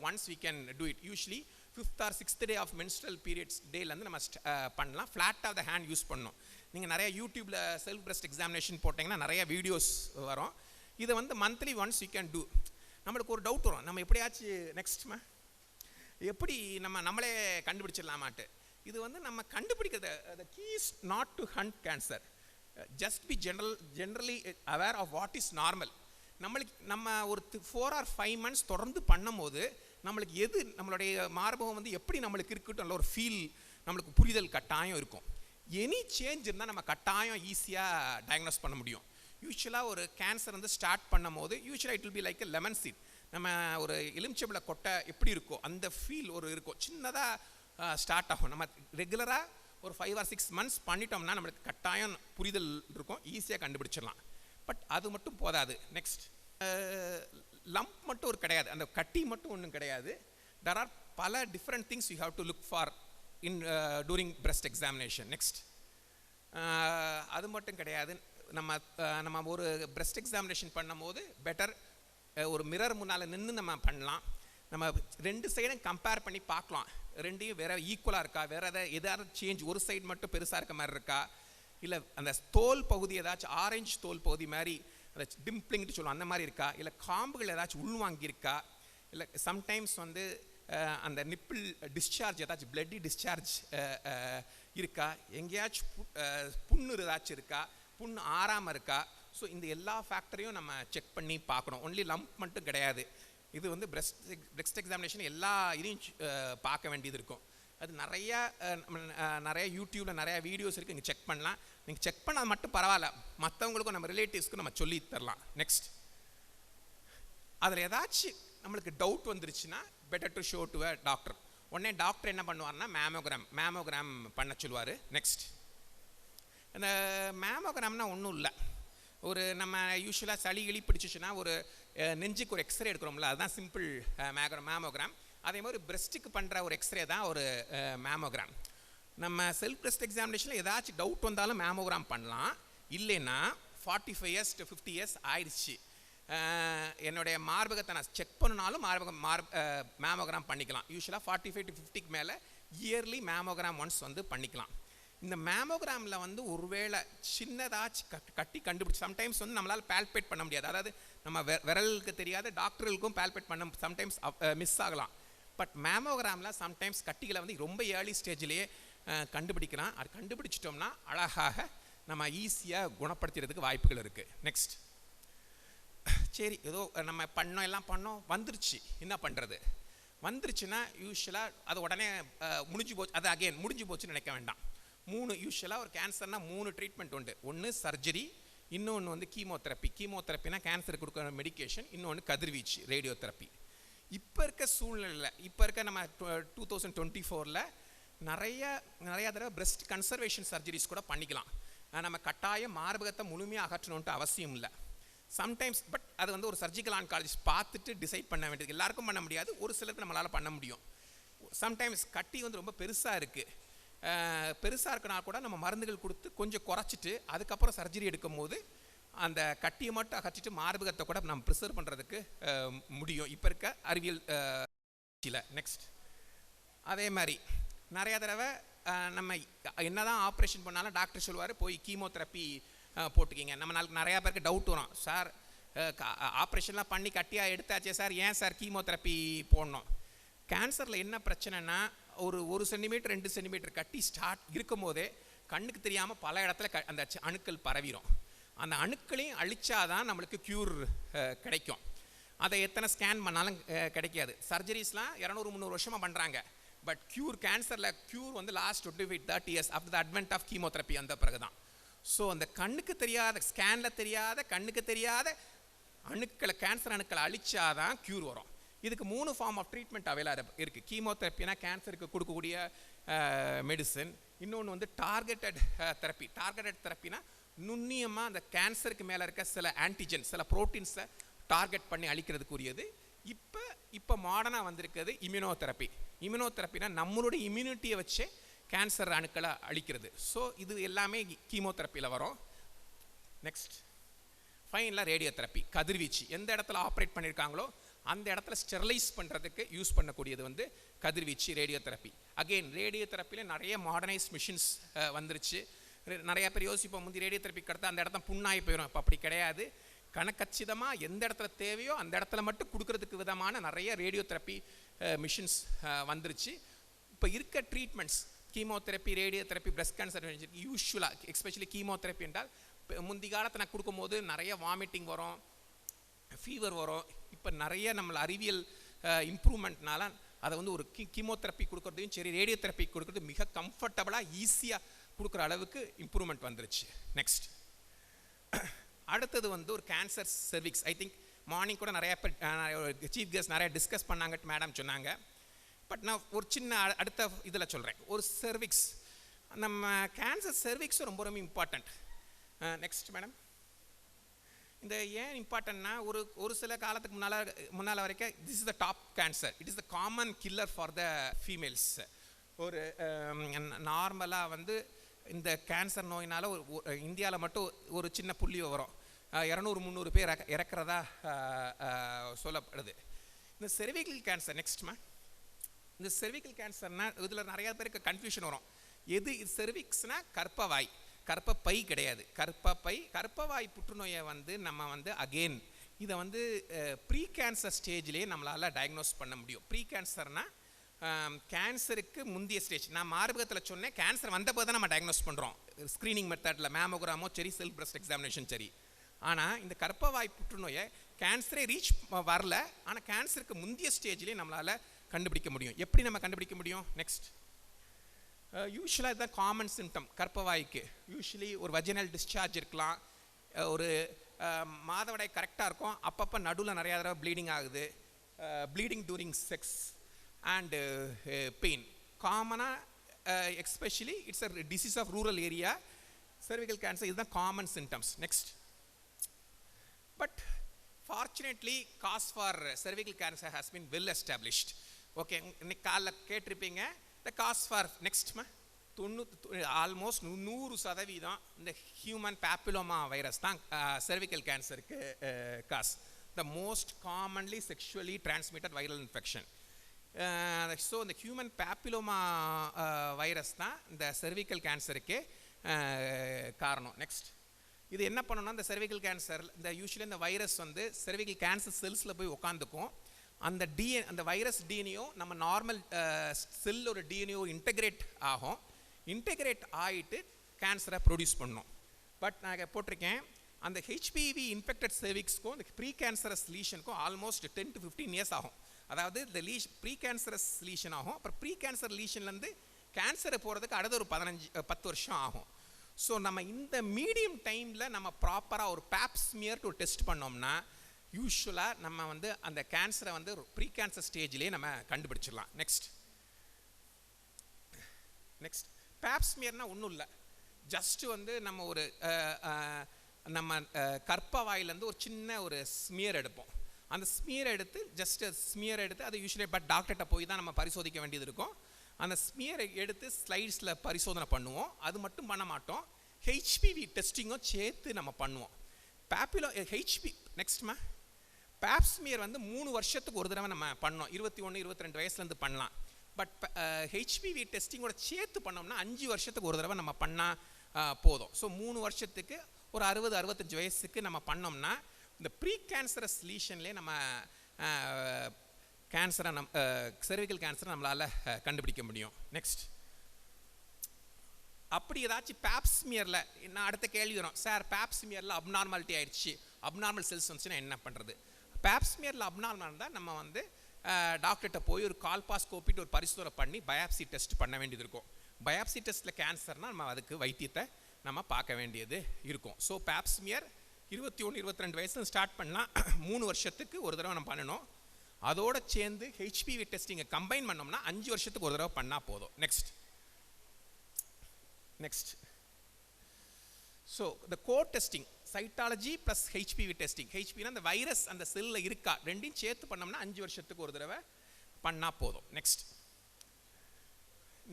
once we can do it. Usually 5th or 6th day of menstrual periods டேலேருந்து நம்ம பண்ணலாம். Flat of the hand use பண்ணணும். நீங்கள் நிறைய யூடியூப்பில் செல்ஃப் breast எக்ஸாமினேஷன் போட்டிங்கன்னா நிறைய வீடியோஸ் வரும். இதை வந்து monthly once you can do. நம்மளுக்கு ஒரு டவுட் வரும், நம்ம எப்படியாச்சும் நெக்ஸ்ட்மா எப்படி நம்மளே கண்டுபிடிச்சிடலாமாட்டு. இது வந்து நம்ம கண்டுபிடிக்கிறது, the key is not to hunt cancer, just be generally aware of what is normal. நம்ம ஒரு 4 or 5 months தொடர்ந்து பண்ணும்போது நம்மளுக்கு எது நம்மளுடைய மார்பகம் வந்து எப்படி நம்மளுக்கு இருக்கட்டும் நல்ல ஒரு ஃபீல் நம்மளுக்கு புரிதல் கட்டாயம் இருக்கும். எனி சேஞ்ச் இருந்தால் நம்ம கட்டாயம் ஈஸியாக டயக்னோஸ் பண்ண முடியும். யூஸ்வலாக ஒரு கேன்சர் வந்து ஸ்டார்ட் பண்ணும் போது யூஸ்வலாக it will be like a lemon seed. நம்ம ஒரு எலுமிச்சம்பழ கொட்டை எப்படி இருக்கோ அந்த ஃபீல் ஒரு இருக்கும், சின்னதாக ஸ்டார்ட் ஆகும். நம்ம ரெகுலராக ஒரு 5 or 6 months பண்ணிட்டோம்னா நம்மளுக்கு கட்டாயம் புரிதல் இருக்கும், ஈஸியாக கண்டுபிடிச்சிடலாம். பட் அது மட்டும் போதாது. நெக்ஸ்ட் லம்ப் மட்டும் ஒரு கிடையாது, அந்த கட்டி மட்டும் ஒன்றும் கிடையாது. there are பல different things you have to look for in during breast examination. Next அது மட்டும் கிடையாது, நம்ம ஒரு breast examination பண்ணும்போது பெட்டர் ஒரு மிரர் முன்னால் நின்று நம்ம பண்ணலாம். நம்ம 2 சைடும் கம்பேர் பண்ணி பார்க்கலாம், ரெண்டையும் வேற ஈக்குவலாக இருக்கா, வேற எதாவது சேஞ்ச் ஒரு சைடு மட்டும் பெருசாக இருக்க மாதிரி இருக்கா, இல்லை அந்த தோல் பகுதி ஏதாச்சும் ஆரஞ்சு தோல் பகுதி மாதிரி அந்த டிம்பிளிங்ட்டு சொல்லுவோம் அந்த மாதிரி இருக்கா, இல்லை காம்புகள் ஏதாச்சும் உள்வாங்கியிருக்கா, இல்லை சம்டைம்ஸ் வந்து அந்த நிப்பிள் டிஸ்சார்ஜ் ஏதாச்சும் பிளட்டி டிஸ்சார்ஜ் இருக்கா, எங்கேயாச்சும் புண்ணு ஏதாச்சும் இருக்கா, புண்ணு ஆறாமல் இருக்கா. ஸோ இந்த எல்லா ஃபேக்டரையும் நம்ம செக் பண்ணி பார்க்கணும். ஒன்லி லம்ப் மட்டும் கிடையாது. இது வந்து breast examination எல்லா இதையும் பார்க்க வேண்டியது இருக்கும். அது நிறைய யூடியூப்பில் நிறையா வீடியோஸ் இருக்குது, நீங்கள் செக் பண்ணலாம். நீங்கள் செக் பண்ணால் மட்டும் பரவாயில்ல, மற்றவங்களுக்கும் நம்ம ரிலேட்டிவ்ஸ்க்கும் நம்ம சொல்லி தரலாம். நெக்ஸ்ட் அதில் ஏதாச்சும் நம்மளுக்கு டவுட் வந்துருச்சுன்னா better to show to a doctor. உடனே டாக்டர் என்ன பண்ணுவார்னா மேமோகிராம் பண்ண சொல்லுவார். நெக்ஸ்ட் இந்த மேமோகிராம்னா ஒன்றும் இல்லை, ஒரு நம்ம யூஸ்வலாக சளி கிளி பிடிச்சிச்சுன்னா ஒரு நெஞ்சுக்கு ஒரு எக்ஸ்ரே எடுக்கிறோம்ல, அதுதான் சிம்பிள் மேமோகிராம். அதே மாதிரி பிரெஸ்ட்டுக்கு பண்ணுற ஒரு எக்ஸ்ரே தான் ஒரு மேமோகிராம். நம்ம செல்ஃப் பிரெஸ்ட் எக்ஸாமினேஷனில் ஏதாச்சும் டவுட் வந்தாலும் மேமோகிராம் பண்ணலாம். இல்லைன்னா 45 years to 50 years ஆயிடுச்சு, என்னுடைய மார்பகத்தை நான் செக் பண்ணினாலும் மேமோகிராம் பண்ணிக்கலாம். யூஸ்வலாக 45 to 50க்கு மேலே இயர்லி மேமோகிராம் ஒன்ஸ் வந்து பண்ணிக்கலாம். இந்த மேமோகிராமில் வந்து ஒருவேளை சின்னதாச்சும் கட்டி கண்டுபிடிச்சி சம்டைம்ஸ் வந்து நம்மளால் பால்பேட் பண்ண முடியாது, அதாவது நம்ம விரலுக்கு தெரியாத டாக்டர்களுக்கும் பால்பேட் பண்ண சம்டைம்ஸ் மிஸ் ஆகலாம். பட் மேமோகிராமில் சம்டைம்ஸ் கட்டிகளை வந்து ரொம்ப ஏர்லி ஸ்டேஜ்லேயே கண்டுபிடிக்கலாம். அது கண்டுபிடிச்சிட்டோம்னா அழகாக நம்ம ஈஸியாக குணப்படுத்துறதுக்கு வாய்ப்புகள் இருக்குது. நெக்ஸ்ட் சரி, ஏதோ நம்ம எல்லாம் பண்ணோம் வந்துருச்சு, என்ன பண்ணுறது? வந்துருச்சுன்னா யூஸ்வலாக அது உடனே முடிஞ்சு போச்சு, அது அகெயின் முடிஞ்சு போச்சுன்னு நினைக்க வேண்டாம். யூஸ்வலாக ஒரு கேன்சர்னா 3 ட்ரீட்மெண்ட் உண்டு. ஒன்று சர்ஜரி, இன்னொன்று வந்து கீமோதெரப்பினா கேன்சர் கொடுக்குற மெடிக்கேஷன், இன்னொன்று கதிர்வீச்சு ரேடியோதெரப்பி. இப்போ இருக்க சூழ்நிலையில் இப்போ இருக்க நம்ம 2024 நிறையா தடவை பிரெஸ்ட் கன்சர்வேஷன் சர்ஜரிஸ் கூட பண்ணிக்கலாம். நம்ம கட்டாயம் மார்பகத்தை முழுமையாக அகற்றணுன்ட்டு அவசியம் இல்லை. சம்டைம்ஸ் பட் அது வந்து ஒரு சர்ஜிக்கல் ஆன்காலஜிஸ்ட் பார்த்துட்டு டிசைட் பண்ண வேண்டியது. எல்லாருக்கும் பண்ண முடியாது, ஒரு சிலருக்கு நம்மளால் பண்ண முடியும். சம்டைம்ஸ் கட்டி வந்து ரொம்ப பெருசாக இருக்கனா கூட நம்ம மருந்துகள் கொடுத்து கொஞ்சம் குறைச்சிட்டு அதுக்கப்புறம் சர்ஜரி எடுக்கும் போது அந்த கட்டியை மட்டும் அகற்றிட்டு மார்பகத்தை கூட நம்ம ப்ரிசர்வ் பண்ணுறதுக்கு முடியும் இப்போ இருக்க அறிவியல். நெக்ஸ்ட் அதே மாதிரி நிறையா தடவை நம்ம என்னதான் ஆப்ரேஷன் பண்ணாலும் டாக்டர் சொல்லுவார் போய் கீமோதெரப்பி போட்டுக்கிங்க. நம்ம நாளைக்கு நிறையா பேருக்கு டவுட் வரும், சார் ஆப்ரேஷன்லாம் பண்ணி கட்டியாக எடுத்தாச்சே சார், ஏன் சார் கீமோதெரப்பி போடணும்? கேன்சரில் என்ன பிரச்சனைனா ஒரு சென்டிமீட்டர் 2 சென்டிமீட்டர் கட்டி ஸ்டார்ட் இருக்கும் போதே கண்ணுக்கு தெரியாமல் பல இடத்துல அந்த அணுக்கள் பரவிடும். அந்த அணுக்களையும் அழிச்சாதான் நம்மளுக்கு க்யூர் கிடைக்கும். அதை எத்தனை ஸ்கேன் பண்ணாலும் கிடைக்காது. சர்ஜரிஸ்லாம் 200-300 வருஷமாக பண்ணுறாங்க. பட் கேன்சரில் க்யூர் வந்து last 25-30 years after the advent of chemotherapy அந்த பிறகு தான். ஸோ அந்த கண்ணுக்கு தெரியாத ஸ்கேனில் தெரியாத கண்ணுக்கு தெரியாத கேன்சர் அணுக்களை அழிச்சாதான் க்யூர் வரும். இதுக்கு 3 ஃபார்ம் ஆஃப் ட்ரீட்மெண்ட் அவைலபிள் இருக்குது. கீமோதெரப்பினா கேன்சருக்கு கொடுக்கக்கூடிய மெடிசன், இன்னொன்று வந்து டார்கெட்டட் தெரப்பினா நுண்ணியமாக அந்த கேன்சருக்கு மேலே இருக்க சில ஆன்டிஜென் சில ப்ரோட்டீன்ஸை டார்கெட் பண்ணி அழிக்கிறதுக்குரியது. இப்போ மாடர்னாக வந்திருக்கிறது இம்யூனோதெரப்பினா நம்மளுடைய இம்யூனிட்டியை வச்சே கேன்சர் அணுக்களை அழிக்கிறது. ஸோ இது எல்லாமே கீமோதெரப்பியில் வரும். நெக்ஸ்ட் ஃபைனலாக ரேடியோதெரப்பி, கதிர்வீச்சு. எந்த இடத்துல ஆப்ரேட் பண்ணியிருக்காங்களோ அந்த இடத்துல ஸ்டெரிலைஸ் பண்ணுறதுக்கு யூஸ் பண்ணக்கூடியது வந்து கதிர்வீச்சு ரேடியோதெரப்பி. அகெயின் ரேடியோதெரப்பியில் நிறைய மாடர்னைஸ் மிஷின்ஸ் வந்துருச்சு. நிறையா பேர் யோசிப்போம் முந்தி ரேடியோதெரப்பி கடத்த அந்த இடத்துல புண்ணாகி போயிடும். இப்போ அப்படி கிடையாது. கணக்கச்சிதமாக எந்த இடத்துல தேவையோ அந்த இடத்துல மட்டும் கொடுக்கறதுக்கு விதமான நிறைய ரேடியோதெரப்பி மிஷின்ஸ் வந்துருச்சு. இப்போ இருக்க treatments chemotherapy, radiotherapy, breast cancer யூஸ்வலாக எஸ்பெஷலி கீமோதெரப்பி என்றால் முந்தி காலத்தில் நான் கொடுக்கும்போது நிறைய வாமிட்டிங் வரும், ஃபீவர் வரும். இப்போ நிறைய நம்மள அறிவியல் இம்ப்ரூவ்மெண்ட்னால அதை வந்து ஒரு கீமோதெரப்பி கொடுக்குறதையும் சரி, ரேடியோதெரப்பி கொடுக்குறது மிக கம்ஃபர்டபுளாக ஈஸியாக கொடுக்குற அளவுக்கு இம்ப்ரூவ்மெண்ட் வந்துருச்சு. நெக்ஸ்ட் அடுத்தது வந்து ஒரு cancer cervix. I think morning கூட நிறைய சீஃப் கெஸ்ட் நிறைய டிஸ்கஸ் பண்ணாங்கட்டு மேடம் சொன்னாங்க. பட் நான் ஒரு சின்ன அடுத்த இதில் சொல்கிறேன். ஒரு சர்விக்ஸ், நம்ம கேன்சர் சர்விக்ஸும் ரொம்ப ரொம்ப இம்பார்ட்டண்ட். Next madam. இந்த ஏன் இம்பார்ட்டன்ட்னா ஒரு சில காலத்துக்கு முன்னால் வரைக்கும் this is the top cancer, it is the common killer for the females. ஒரு நார்மலாக வந்து இந்த கேன்சர் நோயினால் இந்தியாவில் மட்டும் ஒரு சின்ன புள்ளி வரும், 200-300 பேர் இறக்குறதா சொல்லப்படுது. இந்த செர்விக்கல் கேன்சர். நெக்ஸ்ட்மா, இந்த செர்விக்கல் கேன்சர்னால் இதில் நிறையா பேருக்கு கன்ஃபியூஷன் வரும். எது செர்விக்ஸ்னா கர்ப்பவாய், கர்ப்பப்பை கிடையாது. கர்ப்பவாய் புற்றுநோயை வந்து நம்ம வந்து அகெயின் இதை வந்து ப்ரீ கேன்சர் ஸ்டேஜ்லேயே நம்மளால் டயக்னோஸ் பண்ண முடியும். ப்ரீ கேன்சர்னால் கேன்சருக்கு முந்தைய ஸ்டேஜ். நான் மார்பகத்தில் சொன்னேன், கேன்சர் வந்தபோது தான் நம்ம டயக்னோஸ் பண்ணுறோம் ஸ்க்ரீனிங் மெத்தடில், மேமோகிராமோ சரி, செல்ஃப் பிரஸ்ட் எக்ஸாமினேஷன் சரி. ஆனால் இந்த கர்ப்பவாய் புற்றுநோயை கேன்சரே ரீச் வரல, ஆனால் கேன்சருக்கு முந்தைய ஸ்டேஜ்லேயே நம்மளால் கண்டுபிடிக்க முடியும். எப்படி நம்ம கண்டுபிடிக்க முடியும்? நெக்ஸ்ட், யூஸ்வலாக இதுதான் காமன் சிம்டம் கர்ப்பவாய்க்கு. யூஸ்வலி ஒரு வஜினல் டிஸ்சார்ஜ் இருக்கலாம், ஒரு மாதவிடாய் கரெக்டாக இருக்கும், அப்பப்போ நடுவில் நிறையா தடவை ப்ளீடிங் ஆகுது, bleeding during sex and pain காமனாக, especially it's a disease of rural area. cervical cancer இதுதான் common symptoms. Next, but fortunately cause for cervical cancer has been well established. Okay, இன்னைக்கு காலைல கேட்டிருப்பீங்க த காஸ் ஃபார். நெக்ஸ்ட்மா, ஆல்மோஸ்ட் 100% இந்த ஹியூமன் பேப்பிலோமா வைரஸ் தான் cervical கேன்சருக்கு cause. The most commonly sexually transmitted viral infection. So இந்த ஹியூமன் பேப்பிலோமா வைரஸ் தான் இந்த cervical கேன்சருக்கு காரணம். நெக்ஸ்ட், இது என்ன பண்ணணும்னா இந்த cervical கேன்சர், இந்த யூஸ்வலி இந்த வைரஸ் வந்து cervical கேன்சர் செல்ஸில் போய் உட்காந்துக்கும். அந்த வைரஸ் டிஎன்ஏயும் நம்ம நார்மல் செல்லோட டிஎன்ஏவும் இன்டெகிரேட் ஆகும். இன்டெகிரேட் ஆகிட்டு கேன்சரை ப்ரொடியூஸ் பண்ணும். பட் நான் போட்டிருக்கேன், அந்த ஹெச்பிவி இன்ஃபெக்டட் cervixக்கும் இந்த pre cancerous லீஷனுக்கும் almost 10 to 15 years ஆகும். அதாவது இந்த ப்ரீ கேன்சரஸ் லீஷன் ஆகும், அப்புறம் ப்ரீ கேன்சர் லீஷன்லேருந்து கேன்சரை போகிறதுக்கு அடுத்த ஒரு 10 வருஷம் ஆகும். ஸோ நம்ம இந்த மீடியம் டைமில் நம்ம ப்ராப்பராக ஒரு பேப் ஸ்மியர் ஒரு டெஸ்ட் பண்ணோம்னா யூஸ்வலாக நம்ம வந்து அந்த கேன்சரை வந்து ப்ரீ கேன்சர் ஸ்டேஜ்லேயே நம்ம கண்டுபிடிச்சிடலாம். நெக்ஸ்ட் பேப் ஸ்மியர்னால் ஒன்றும் இல்லை, ஜஸ்ட்டு வந்து நம்ம ஒரு நம்ம கர்ப்பவாயிலேருந்து ஒரு சின்ன ஒரு ஸ்மியர் எடுப்போம். அந்த ஸ்மியர் எடுத்து அதை யூஸ்வலி பட் டாக்டர்கிட்ட போய் தான் நம்ம பரிசோதிக்க வேண்டியது இருக்கும். அந்த ஸ்மியரை எடுத்து ஸ்லைட்ஸில் பரிசோதனை பண்ணுவோம். அது மட்டும் பண்ண மாட்டோம், ஹெச்பிவி டெஸ்டிங்கும் சேர்த்து நம்ம பண்ணுவோம். நெக்ஸ்ட்மா, பேப் ஸ்மியர் வந்து 3 வருஷத்துக்கு ஒரு தடவை நம்ம பண்ணோம். 21-22 வயசுலேருந்து பண்ணலாம். பட் ஹெச்பிவி டெஸ்டிங்கோட சேர்த்து பண்ணோம்னா 5 வருஷத்துக்கு ஒரு தடவை நம்ம பண்ணால் போதும். ஸோ 3 வருஷத்துக்கு ஒரு 60-65 வயசுக்கு நம்ம பண்ணோம்னா இந்த ப்ரீ கேன்சரஸ் லீஷன்லேயே நம்ம கேன்சரை cervical கேன்சரை நம்மளால் கண்டுபிடிக்க முடியும். நெக்ஸ்ட், அப்படி ஏதாச்சும் பேப் ஸ்மியரில் நான் அடுத்த கேள்வி வரும், சார் பேப் ஸ்மியரில் அப்நார்மாலிட்டி ஆயிடுச்சு, அப்நார்மல் செல்ஸ் வந்துச்சுன்னா என்ன பண்ணுறது? பேப் ஸ்மியரில் அப்நார்மல் இருந்தால் நம்ம வந்து டாக்டர்கிட்ட போய் ஒரு கால்பாஸ்கோப்பிட்டு ஒரு பரிசோதனை பண்ணி பயாப்சி டெஸ்ட் பண்ண வேண்டியது இருக்கும். பயாப்சி டெஸ்ட்டில் கேன்சர்னால் நம்ம அதுக்கு வைத்தியத்தை நம்ம பார்க்க வேண்டியது இருக்கும். ஸோ பேப் ஸ்மியர் 21-22 வயசுல ஸ்டார்ட் பண்ணலாம், 3 வருஷத்துக்கு ஒரு தடவை நம்ம பண்ணணும். அதோடு சேர்ந்து ஹெச்பிவி டெஸ்டிங்கை கம்பைன் பண்ணோம்னா 5 வருஷத்துக்கு ஒரு தடவை பண்ணால் போதும். நெக்ஸ்ட், ஸோ இந்த co testing cytology plus HPV testing. ஹெச்பினா அந்த வைரஸ் அந்த செல்லில் இருக்கா, ரெண்டையும் சேர்த்து பண்ணோம்னா 5 வருஷத்துக்கு ஒரு தடவை பண்ணால் போதும்.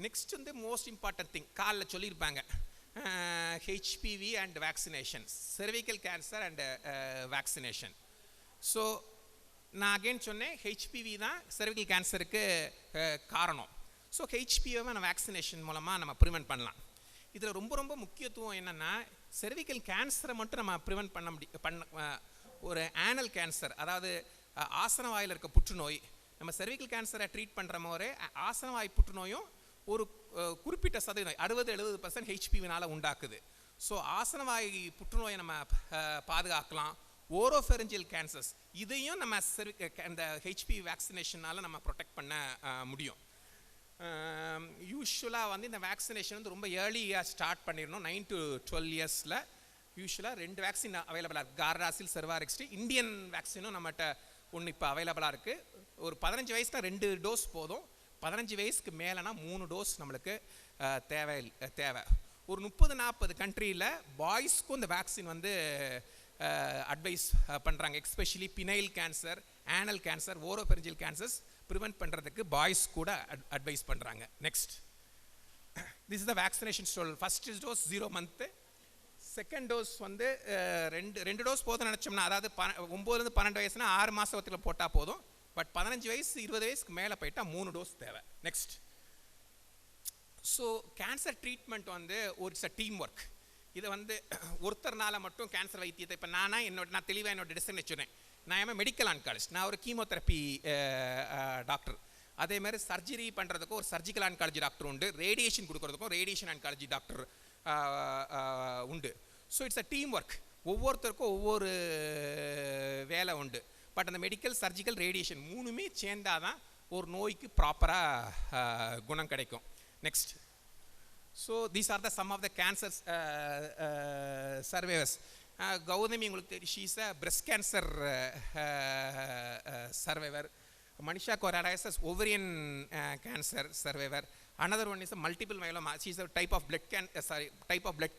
நெக்ஸ்ட் வந்து மோஸ்ட் இம்பார்ட்டன்ட் திங் காலில் சொல்லியிருப்பாங்க, HPV and vaccination, cervical cancer and vaccination. So நான் அகெயின் சொன்னேன், ஹெச்பிவி தான் cervical கேன்சருக்கு காரணம். ஸோ ஹெச்பிவியை நம்ம வேக்சினேஷன் மூலமாக நம்ம ப்ரிவென்ட் பண்ணலாம். இதில் ரொம்ப ரொம்ப முக்கியத்துவம் என்னென்னா, cervical கேன்சரை மட்டும் நம்ம ப்ரிவென்ட் பண்ண ஒரு ஆனல் கேன்சர், அதாவது ஆசனவாயில் இருக்க புற்றுநோய், நம்ம cervical கேன்சரை ட்ரீட் பண்ணுற மாதிரி ஆசனவாய் புற்றுநோயும் ஒரு குறிப்பிட்ட சதவீதம் 60-70% ஹெச்பிவினால் உண்டாக்குது. ஸோ ஆசனவாயு புற்றுநோயை நம்ம பாதுகாக்கலாம். ஓரோஃபெரஞ்சியல் கேன்சர்ஸ் இதையும் நம்ம இந்த ஹெச்பி வேக்சினேஷனால் நம்ம ப்ரொடெக்ட் பண்ண முடியும். யூஸ்வலாக வந்து இந்த வேக்சினேஷன் வந்து ரொம்ப ஏர்லியாக ஸ்டார்ட் பண்ணிடணும். 9 to 12 இயர்ஸில் யூஸ்வலாக 2 வேக்சின் அவைலபிளாக இருக்குது. கார்டாசில், செர்வாரெக்ஸ்டி. இந்தியன் வேக்சினும் நம்மகிட்ட ஒன்று இப்போ அவைலபிளாக இருக்குது. ஒரு 15 வயசுக்கு 2 டோஸ் போதும். 15 வயசுக்கு மேலேனா 3 டோஸ் நம்மளுக்கு தேவை. ஒரு 30-40 கண்ட்ரியில் பாய்ஸ்க்கும் இந்த வேக்சின் வந்து அட்வைஸ் பண்ணுறாங்க. Especially penile cancer, anal cancer, oropharyngeal cancers prevent பண்ணுறதுக்கு பாய்ஸ் கூட அட்வைஸ் பண்ணுறாங்க. Next, this is the vaccination stole. First dose 0 month. Second dose வந்து ரெண்டு டோஸ் போதும் நினச்சோம்னா, அதாவது 9-12 வயசுனா 6 மாதத்தில் போட்டால் போதும். பட் 15 வயசு 20 வயசுக்கு மேலே போயிட்டால் 3 டோஸ் தேவை. நெக்ஸ்ட், ஸோ கேன்சர் ட்ரீட்மெண்ட் வந்து இட்ஸ் அ டீம் ஒர்க். இதை வந்து ஒருத்தர்னால மட்டும் கேன்சர் வைத்தியத்தை, இப்போ நான் தெளிவாக என்னோட டிசிஷன் வச்சுருந்தேன். நான் மெடிக்கல் ஆன்காலஜிஸ்ட், நான் ஒரு கீமோதெரப்பி டாக்டர். அதேமாதிரி சர்ஜரி பண்ணுறதுக்கும் ஒரு சர்ஜிக்கல் ஆன்காலஜி டாக்டர் உண்டு. ரேடியேஷன் கொடுக்குறதுக்கும் ரேடியேஷன் ஆன்காலஜி டாக்டர் உண்டு. So it's a team work. ஒவ்வொருத்தருக்கும் ஒவ்வொரு வேலை உண்டு. பட் அந்த மெடிக்கல், சர்ஜிக்கல், ரேடியேஷன் 3மே சேர்ந்தாதான் ஒரு நோய்க்கு ப்ராப்பராக குணம் கிடைக்கும். Next, so these are the some of the cancer survivors. Gautami உங்களுக்கு தெரியும், she is a breast cancer survivor. Manisha கொராடாஸ் is ovarian cancer survivor. Another one is a multiple myeloma. She is a type of blood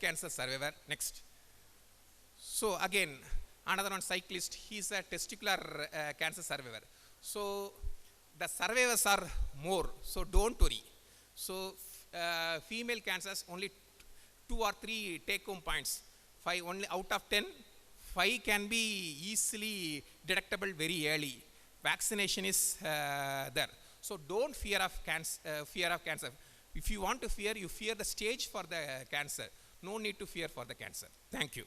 cancer survivor. Next. So again, another one cyclist. He is a testicular cancer survivor. So the survivors are more. So don't worry. So female cancers only 2 or 3 take-home points. 5 only out of 10. 5 can be easily detectable very early. Vaccination is there. So don't fear of cancer. If you want to fear, you fear the stage for the cancer. No need to fear for the cancer. Thank you.